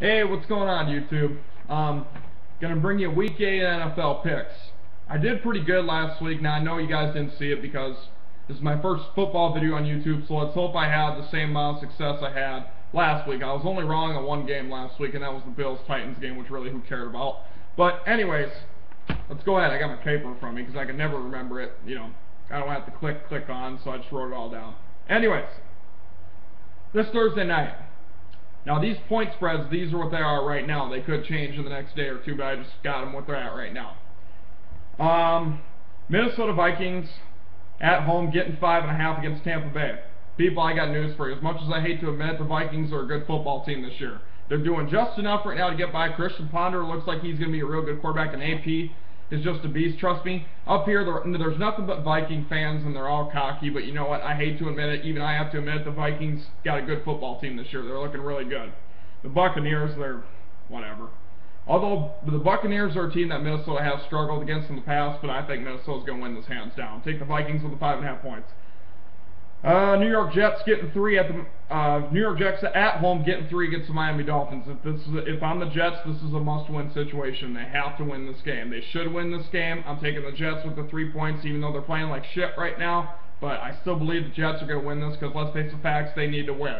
Hey, what's going on, YouTube? Gonna bring you Week 8 NFL picks. I did pretty good last week. Now, I know you guys didn't see it because this is my first football video on YouTube, so let's hope I have the same amount of success I had last week. I was only wrong on one game last week, and that was the Bills-Titans game, which really who cared about. But anyways, let's go ahead. I got my paper from me because I can never remember it. I don't have to click on, so I just wrote it all down. Anyways, this Thursday night. Now, these point spreads, these are what they are right now. They could change in the next day or two, but I just got them what they're at right now. Minnesota Vikings at home getting 5.5 against Tampa Bay. People, I got news for you. As much as I hate to admit, the Vikings are a good football team this year. They're doing just enough right now to get by. Christian Ponder looks like he's going to be a real good quarterback, and AP is just a beast, trust me. Up here, there's nothing but Viking fans, and they're all cocky, but you know what? I hate to admit it. Even I have to admit it. The Vikings got a good football team this year. They're looking really good. The Buccaneers, they're whatever. Although the Buccaneers are a team that Minnesota has struggled against in the past, but I think Minnesota's going to win this hands down. Take the Vikings with the 5.5 points. New York Jets getting 3 at the New York Jets at home getting 3 against the Miami Dolphins. If I'm the Jets, this is a must-win situation. They have to win this game. They should win this game. I'm taking the Jets with the 3 points, even though they're playing like shit right now. But I still believe the Jets are going to win this because let's face the facts, they need to win.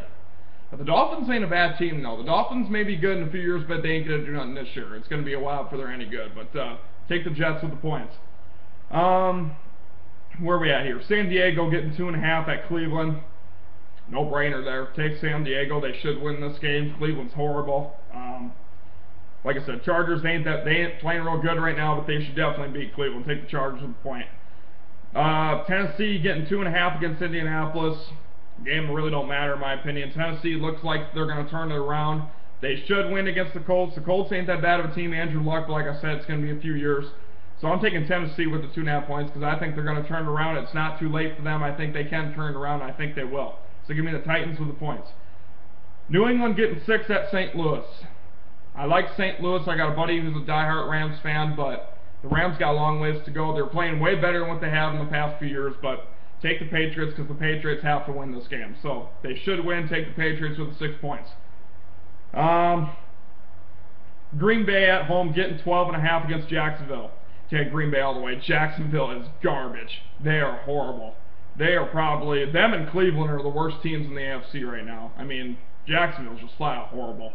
But the Dolphins ain't a bad team, though. The Dolphins may be good in a few years, but they ain't going to do nothing this year. It's going to be a while before they're any good. But take the Jets with the points. Where are we at here? San Diego getting 2.5 at Cleveland. No brainer there. Take San Diego. They should win this game. Cleveland's horrible. Like I said, Chargers they ain't playing real good right now, but they should definitely beat Cleveland. Take the Chargers with the point. Tennessee getting 2.5 against Indianapolis. Game really don't matter in my opinion. Tennessee looks like they're going to turn it around. They should win against the Colts. The Colts ain't that bad of a team. Andrew Luck, but like I said, it's going to be a few years. So I'm taking Tennessee with the 2.5 points because I think they're going to turn it around. It's not too late for them. I think they can turn it around. I think they will. So give me the Titans with the points. New England getting 6 at St. Louis. I like St. Louis. I got a buddy who's a diehard Rams fan, but the Rams got a long ways to go. They're playing way better than what they have in the past few years, but take the Patriots because the Patriots have to win this game. So they should win. Take the Patriots with the 6 points. Green Bay at home getting 12.5 against Jacksonville. Take Green Bay all the way. Jacksonville is garbage. They are horrible. They are probably, them and Cleveland are the worst teams in the AFC right now. I mean, Jacksonville's just flat out horrible.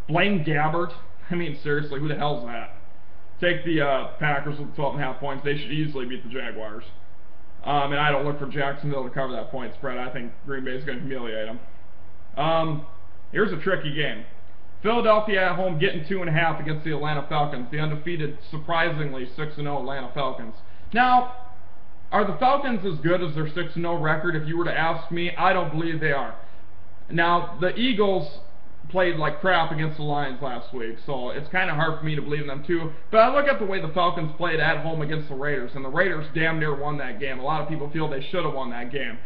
Blaine Gabbert? I mean, seriously, who the hell's that? Take the Packers with 12.5 points. They should easily beat the Jaguars. And I don't look for Jacksonville to cover that point spread. I think Green Bay's going to humiliate them. Here's a tricky game. Philadelphia at home getting 2.5 against the Atlanta Falcons. The undefeated, surprisingly 6-0 Atlanta Falcons. Now, are the Falcons as good as their 6-0 record? If you were to ask me, I don't believe they are. Now, the Eagles played like crap against the Lions last week, so it's kind of hard for me to believe in them too. But I look at the way the Falcons played at home against the Raiders, and the Raiders damn near won that game. A lot of people feel they should have won that game.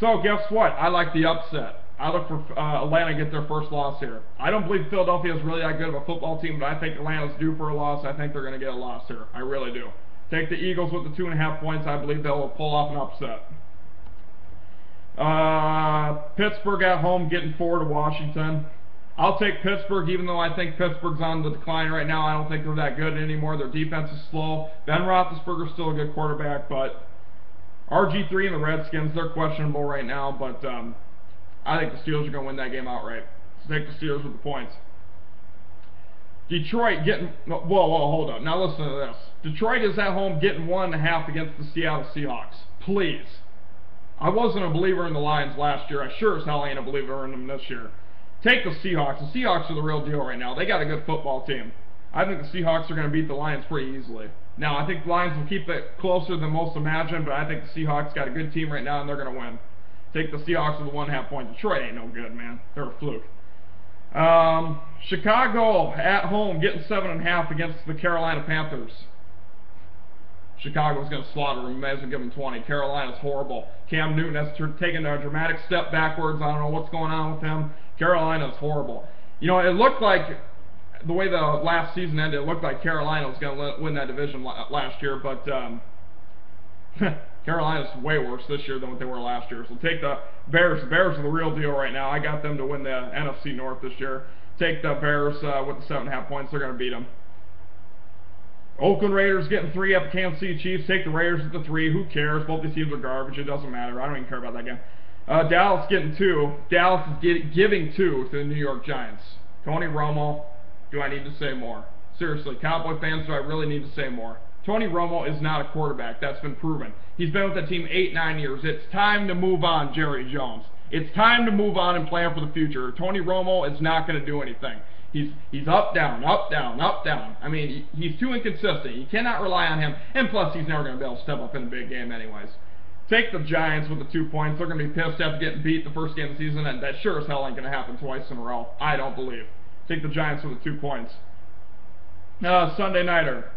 So guess what? I like the upset. I look for Atlanta to get their first loss here. I don't believe Philadelphia is really that good of a football team, but I think Atlanta's due for a loss. I think they're going to get a loss here. I really do. Take the Eagles with the 2.5 points. I believe they'll pull off an upset. Pittsburgh at home getting 4 to Washington. I'll take Pittsburgh, even though I think Pittsburgh's on the decline right now. I don't think they're that good anymore. Their defense is slow. Ben Roethlisberger's still a good quarterback, but RG3 and the Redskins, they're questionable right now, but I think the Steelers are going to win that game outright. So take the Steelers with the points. Detroit getting... Whoa, hold up. Now listen to this. Detroit is at home getting 1.5 against the Seattle Seahawks. Please. I wasn't a believer in the Lions last year. I sure as hell ain't a believer in them this year. Take the Seahawks. The Seahawks are the real deal right now. They got a good football team. I think the Seahawks are going to beat the Lions pretty easily. Now, I think the Lions will keep it closer than most imagine, but I think the Seahawks got a good team right now, and they're going to win. Take the Seahawks with the 1.5 point. Detroit ain't no good, man. They're a fluke. Chicago at home getting 7.5 against the Carolina Panthers. Chicago's going to slaughter them. May as well give them 20. Carolina's horrible. Cam Newton has taken a dramatic step backwards. I don't know what's going on with him. Carolina's horrible. You know, it looked like, the way the last season ended, it looked like Carolina was going to win that division last year, but Carolina's way worse this year than what they were last year. So take the Bears. The Bears are the real deal right now. I got them to win the NFC North this year. Take the Bears with the 7.5 points. They're going to beat them. Oakland Raiders getting 3 at the Kansas City Chiefs. Take the Raiders at the 3. Who cares? Both these teams are garbage. It doesn't matter. I don't even care about that game. Dallas getting 2. Dallas is giving 2 to the New York Giants. Tony Romo, do I need to say more? Seriously, Cowboy fans, do I really need to say more? Tony Romo is not a quarterback. That's been proven. He's been with the team 8-9 years. It's time to move on, Jerry Jones. It's time to move on and plan for the future. Tony Romo is not going to do anything. He's up, down, up, down, up, down. I mean, he's too inconsistent. You cannot rely on him. And plus, he's never going to be able to step up in a big game anyways. Take the Giants with the 2 points. They're going to be pissed after getting beat the first game of the season, and that sure as hell ain't going to happen twice in a row. I don't believe. Take the Giants with the 2 points. Sunday nighter.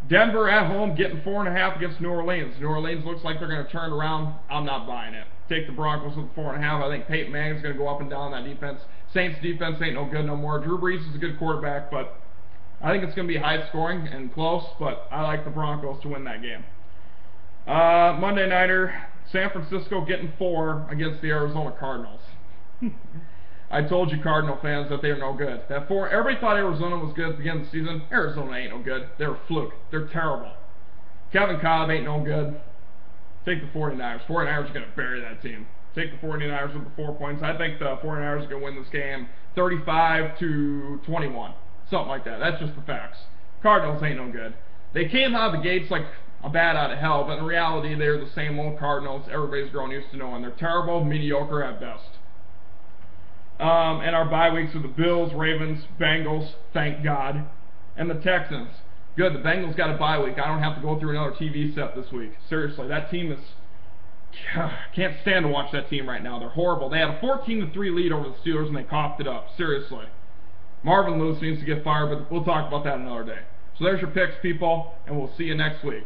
Denver at home getting 4.5 against New Orleans. New Orleans looks like they're going to turn around. I'm not buying it. Take the Broncos with 4.5. I think Peyton Manning's going to go up and down that defense. Saints defense ain't no good no more. Drew Brees is a good quarterback, but I think it's going to be high scoring and close, but I like the Broncos to win that game. Monday nighter, San Francisco getting 4 against the Arizona Cardinals. I told you, Cardinal fans, that they're no good. Everybody thought Arizona was good at the beginning of the season. Arizona ain't no good. They're a fluke. They're terrible. Kevin Kolb ain't no good. Take the 49ers. 49ers are going to bury that team. Take the 49ers with the 4 points. I think the 49ers are going to win this game 35-21. Something like that. That's just the facts. Cardinals ain't no good. They came out of the gates like a bat out of hell, but in reality, they're the same old Cardinals everybody's grown used to knowing. They're terrible, mediocre at best. And our bye weeks are the Bills, Ravens, Bengals, thank God, and the Texans. Good, the Bengals got a bye week. I don't have to go through another TV set this week. Seriously, that team is... can't stand to watch that team right now. They're horrible. They had a 14-3 lead over the Steelers, and they coughed it up. Seriously. Marvin Lewis needs to get fired, but we'll talk about that another day. So there's your picks, people, and we'll see you next week.